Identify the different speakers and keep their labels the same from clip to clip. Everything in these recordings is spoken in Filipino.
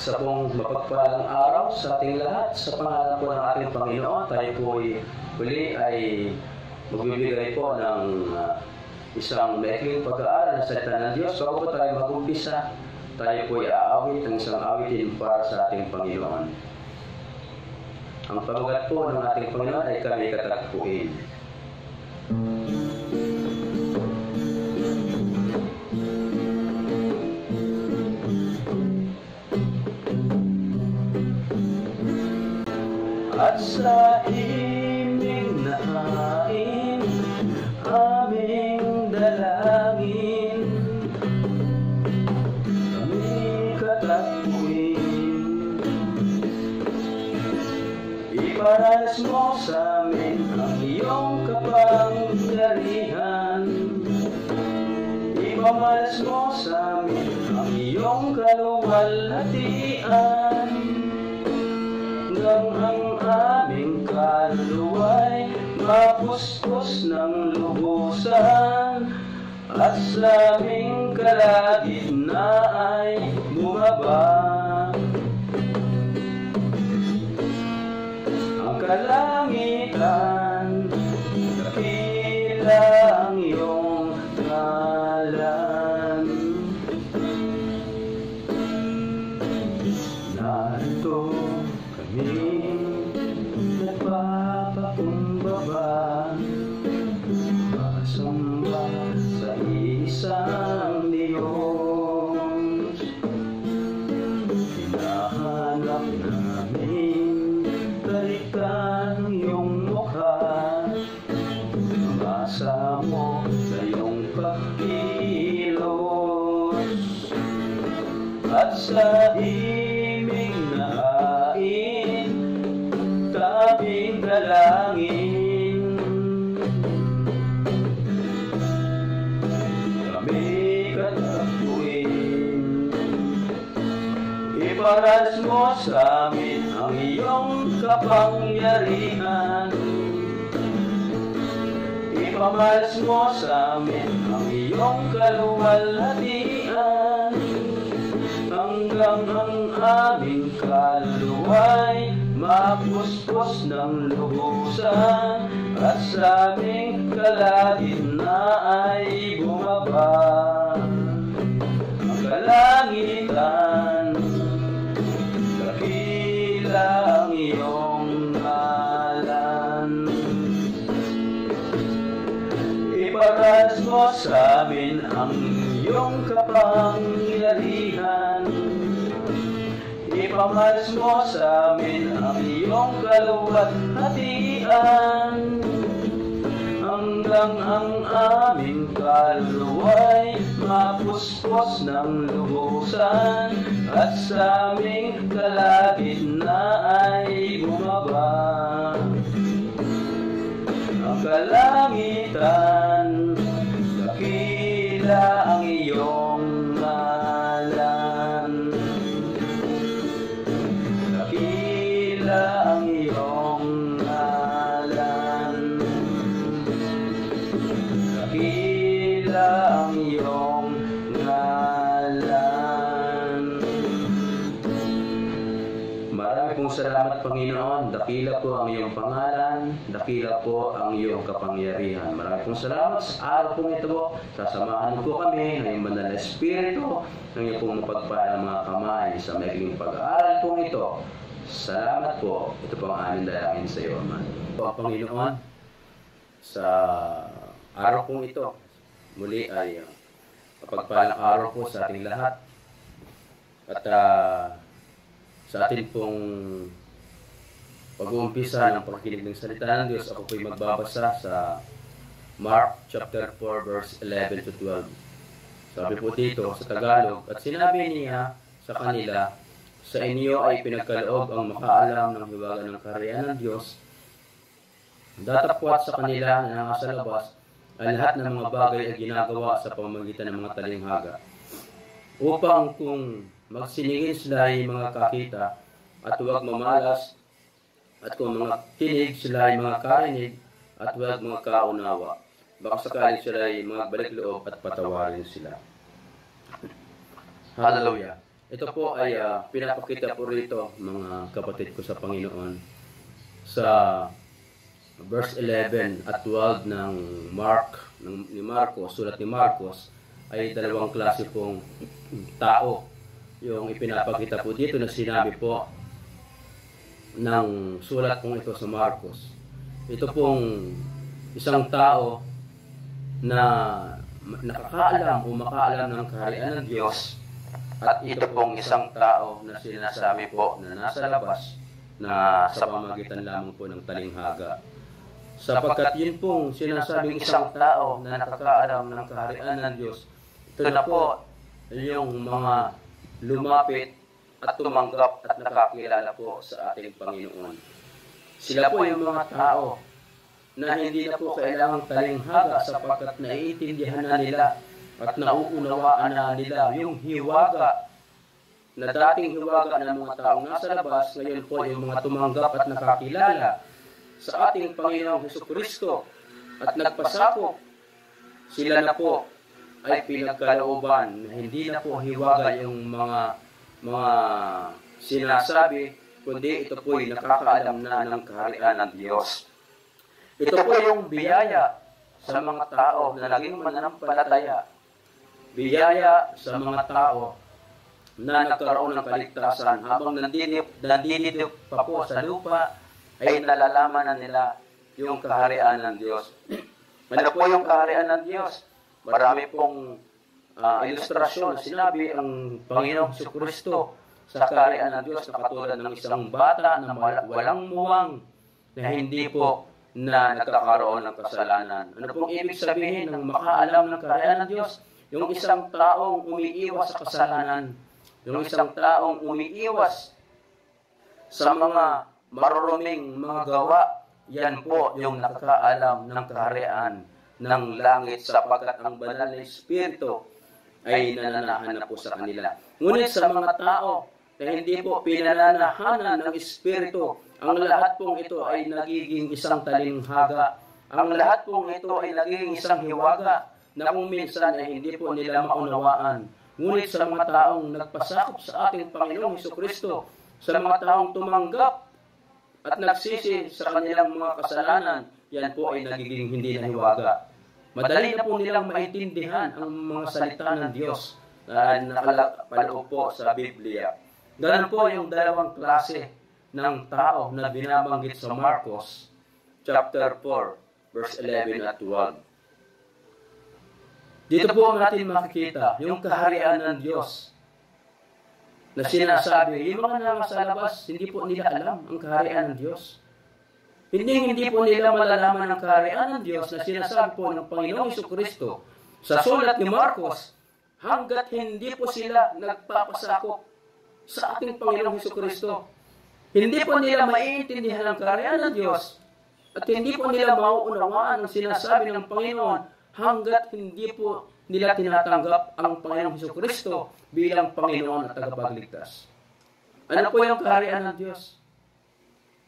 Speaker 1: Sa pong mapagpalang araw sa ating lahat, sa pangalan po ng ating Panginoon, tayo po uli ay magbibigay po ng isang maikling pag-aaral ng salita ng Diyos. Bago po tayo mag-umpisa, tayo po ay aawit ng isang awitin para sa ating Panginoon. Ang pamugat po ng ating Panginoon ay kami katagpuin. At sa iming nahain, aming dalangin, kami katagpuin. Iparanas mo sa amin ang iyong kapangyarihan, ipamalas mo sa amin ang iyong kaluwalhatian, hanggang ang aming kaluluwa'y mapuspos ng lubusan, at sa aming kalagitnaan ay bumaba ang kalangitan, dakila ang iyong ngalan. Narito nagpapakumbaba, masamba sa isang Diyos. Hinahanap namin talikan iyong mukha, masa mo sa iyong pagkilos, at sa iming nahain tabing dalangin, kami katagpuin. Iparanas mo sa amin ang iyong kapangyarihan, ipamalas mo sa amin ang iyong kaluwalhatian, hanggang ang aming kaluluwa'y mapuspos ng lubusan, at sa aming kalagitnaan ay bumaba ang kalangitan, dakila ang iyong ngalan. Iparanas mo sa amin ang iyong kapangyarihan, ipamalas mo sa amin ang iyong kaluwalhatian, hanggang ang aming kaluluwa'y mapuspos ng lubusan, at sa aming kalagitnaan ay bumaba ang kalangitan, dakila ang iyong ngalan. Dakila ang iyong ngalan, dakila ang iyong ngalan. Marami pong salamat, Panginoon. Dakila po ang iyong pangalan, dakila po ang iyong kapangyarihan. Marami pong salamat sa araw pong ito. Sasamahan po kami ng iyong banal na Espiritu, ng iyong pong mapagpalang mga kamay sa maikling pag-aaral pong ito. Salamat po. Ito po ang aming dalangin sa iyo, Ama. Po, Panginoon, sa araw pong ito, muli ay mapagpalang araw po sa ating lahat. At sa atin pong pag-uumpisa ng pagkinig ng salita ng Diyos, ako po'y magbabasa sa Mark chapter 4 verse 11 to 12. Sabi po dito sa Tagalog, at sinabi niya sa kanila, sa inyo ay pinagkaloob ang makaalam ng hiwaga ng kaharian ng Diyos. Datapwat sa kanila na nasa labas ay lahat ng mga bagay ay ginagawa sa pamamagitan ng mga talinghaga, upang kung magsiningin sila ay mga kakita at huwag mamalas, at kung mga kinig sila ay mga karinig at huwag mga kaunawa, baka sakaling sila ay magbalik loob at patawarin sila. Hallelujah. Ito po ay pinapakita po rito, mga kapatid ko sa Panginoon, sa verse 11 at 12 ng ni Marcos, sulat ni Marcos, ay dalawang klase pong tao yung ipinapakita po dito na sinabi po ng sulat pong ito sa Marcos. Ito pong isang tao na nakakaalam o makaalam ng kaharian ng Diyos, at ito pong isang tao na sinasabi po na nasa labas na sa pamamagitan lamang po ng talinghaga. Sapagkat yun pong sinasabing isang tao na nakakaalam ng kaharian ng Diyos, ito na po yung mga lumapit at tumanggap at nakakilala po sa ating Panginoon. Sila po yung mga tao na hindi na po kailangang talinghaga sapagkat naiintindihan na nila at nauunawaan na nila yung hiwaga na dating hiwaga ng mga taong nasa labas, ngayon po yung mga tumanggap at nakakilala sa ating Panginoong Hesukristo at nagpasakop. Sila na po ay pinagkalooban na hindi na po hiwaga yung mga sinasabi, kundi ito po ay nakakaalam na ng kaharian ng Diyos. Ito po yung biyaya sa mga tao na naging mananampalataya. Biyaya sa mga tao na nagkaroon ng kaligtasan habang nandinip pa po sa lupa, ay nalalaman na nila yung kaharian ng Diyos. Ano po yung kaharian ng Diyos? Marami pong ilustrasyon. Sinabi ang Panginoong Jesucristo sa kaharian ng Diyos na katulad ng isang bata na walang muwang na hindi po na nagkakaroon ng kasalanan. Ano pong ibig sabihin ng makaalam ng kaharian ng Diyos? Yung isang taong umiiwas sa kasalanan, yung isang taong umiiwas sa mga maruruming mga gawa, yan po yung nakakaalam ng kaharian ng langit sapagkat ang banal na Espiritu ay nananahan na po sa kanila. Ngunit sa mga tao na hindi po pinananahanan ng Espiritu, ang lahat pong ito ay nagiging isang talinghaga. Ang lahat pong ito ay nagiging isang hiwaga na kung minsan ay hindi po nila maunawaan. Ngunit sa mga taong nagpasakop sa ating Panginoong Hesukristo, sa mga taong tumanggap at nagsisi sa kanilang mga kasalanan, yan po ay nagiging hindi na hiwaga. Madali na po nilang maintindihan ang mga salita ng Diyos na nakalagpaloob po sa Biblia. Ganun po yung dalawang klase ng tao na binabanggit sa Marcos chapter 4, verse 11 at 12. Dito po natin makikita yung kaharian ng Diyos na sinasabi, yung mga nasa labas, hindi po nila alam ang kaharian ng Diyos. Hindi po nila malalaman ang kaharian ng Diyos na sinasabi po ng Panginoong Jesucristo sa sulat ni Marcos, hanggat hindi po sila nagpapasakop sa ating Panginoong Jesucristo. Hindi po nila maiintindihan ang kaharian ng Diyos at hindi po nila mauunawaan ang sinasabi ng Panginoon hanggat hindi po nila tinatanggap ang Panginoong Jesucristo bilang Panginoon at tagapagligtas. Ano po yung kaharian ng Diyos?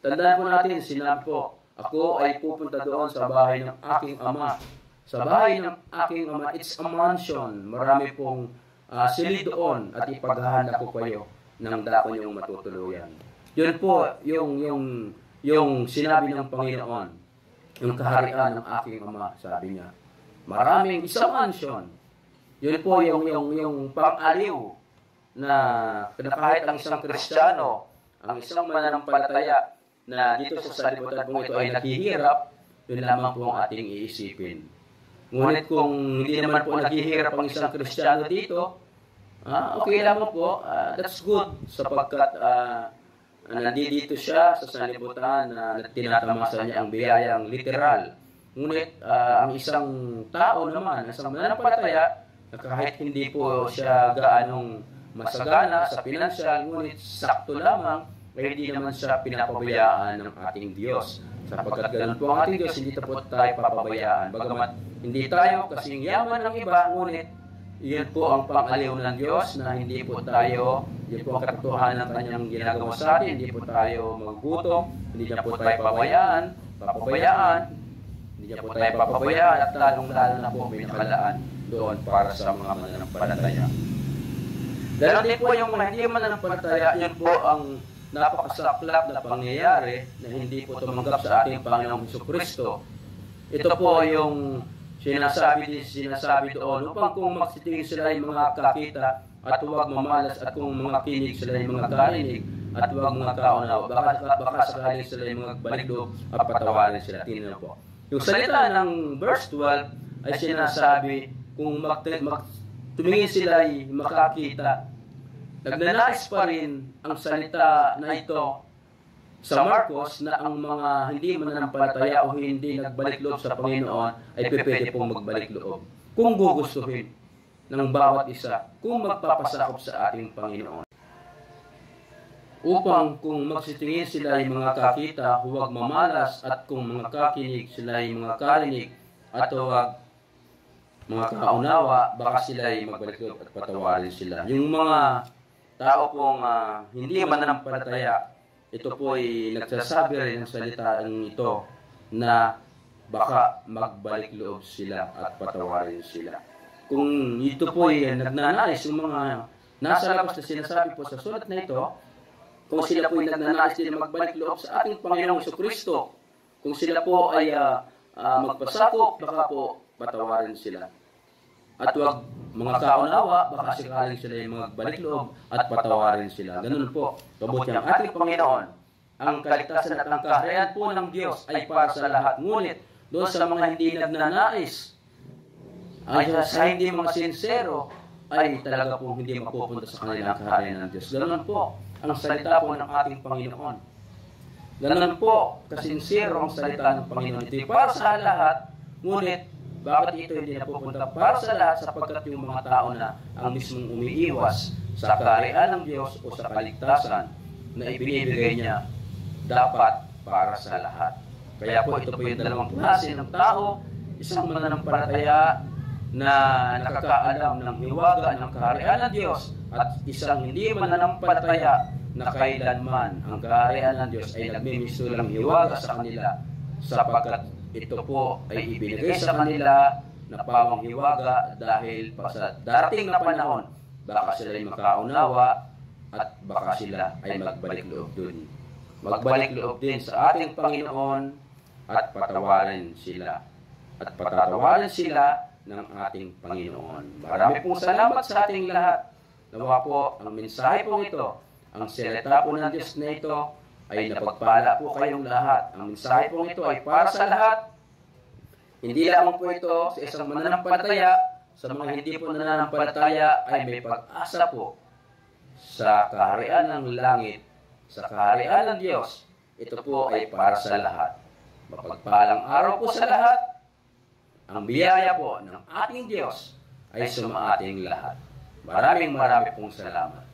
Speaker 1: Tandaan po natin, sinabi po, ako ay pupunta doon sa bahay ng aking Ama. Sa bahay ng aking Ama, it's a mansion. Marami pong silid doon at ipaghahanap ko kayo ng dako niyong matutuluyan. Yun po yung sinabi ng Panginoon, yung kaharian ng aking Ama, sabi niya. Maraming isang mansion. Yun po yung pang-aliw na kahit ang isang Kristiyano, ang isang mananampalataya na dito sa salibutan po ito ay naghihirap, yun lamang po ang ating iisipin. Ngunit kung hindi naman po naghihirap ang isang Kristiyano dito, okay lamang po, that's good sapagkat nandito siya sa salibutan na tinatamasa niya ang biyayang literal. Ngunit ang isang tao naman, isang mananampalataya, na kahit hindi po siya gaanong masagana sa pinansyal, ngunit sakto lamang, ay hindi naman siya pinapabayaan ng ating Diyos. Sapagkat ganun po ang ating Diyos, hindi po tayo papabayaan. Bagamat hindi tayo kasing yaman ng iba, ngunit iyan po ang pang-aliw ng Diyos na hindi po tayo, yun po ang katotohanan ng kanyang ginagawa sa atin, hindi po tayo magugutom, hindi niya po tayo papabayaan, hindi niya po tayo papabayaan at lalong-lalo na po may nakalaan doon para sa mga mananampalataya. Ganon din po yung mga hindi mananampalataya, yun po ang napakasaklap na pangyayari na hindi po tumanggap sa ating Panginoong Jesucristo. Ito po yung sinasabi doon upang kung magsitingin sila ay mga kakita at huwag mamalas at kung mga kinig sila ay mga karinig at huwag mga kaunawa. Baka sakaling sila ay mga balikdo at patawarin sila. Tingnan po. Yung salita ng verse 12 ay sinasabi kung tumingin sila ay makakita. Nagnanais pa rin ang salita na ito sa Marcos na ang mga hindi mananampalataya o hindi nagbalik loob sa Panginoon ay pwede pong magbalik loob. Kung gugustuhin ng bawat isa, kung magpapasakop sa ating Panginoon. Upang kung magsitingin sila ay mga kakita, huwag mamalas at kung mga kakinig sila ay mga karinig at huwag mga kaunawa, baka sila ay magbalik loob at patawarin sila. Yung mga tao pong hindi mananampalataya, ito po ay nagsasabi rin ng salitaan ito na baka magbalik loob sila at patawarin sila. Kung ito po ay nagnanais, yung mga nasa labas na sinasabi po sa sulat na ito, kung sila po ay nagnanais din magbalik loob sa ating Panginoong Jesucristo, kung sila po ay magpasakop, baka po patawarin sila. At huwag mga kaunawa, baka sakaling sila ay magbalik loob at patawarin sila. Ganun po, mabuti ang ating Panginoon. Ang kaligtasan at ang kaharian po ng Diyos ay para sa lahat. Ngunit, doon sa mga hindi nagnanais, ay sa hindi mga sincero, ay talaga po hindi mapupunta sa kanilang kaharian ng Diyos. Ganun po ang salita po ng ating Panginoon. Ganun po, kasinsero ang salita ng Panginoon. Ito para sa lahat, ngunit, bakit ito hindi napupunta para sa lahat sapagkat yung mga tao na ang mismong umiiwas sa kaharian ng Diyos o sa kaligtasan na ibinibigay niya dapat para sa lahat. Kaya po ito po yung dalawang klase ng tao, isang mananampalataya na nakakaalam ng hiwaga ng kaharian ng Diyos at isang hindi mananampalataya na kailanman ang kaharian ng Diyos ay nagmimisulang hiwaga sa kanila sapagkat ito po ay ibinigay sa kanila na pawang hiwaga dahil pa sa dating na panahon, baka sila ay makaunawa at baka sila ay magbalik loob dun. Magbalik loob din sa ating Panginoon at patawarin sila. At patatawarin sila ng ating Panginoon. Marami pong salamat sa ating lahat. Nawa po ang mensahe po ito, ang salita po ng Diyos na ito, ay napagpala po kayong lahat. Ang mensahe pong ito ay para sa lahat. Hindi lamang po ito sa isang mananampalataya, sa mga hindi po nananampalataya ay may pag-asa po sa kaharian ng langit, sa kaharian ng Diyos. Ito po ay para sa lahat. Mapagpalang araw po sa lahat. Ang biyaya po ng ating Diyos ay sumaating lahat. Maraming pong salamat.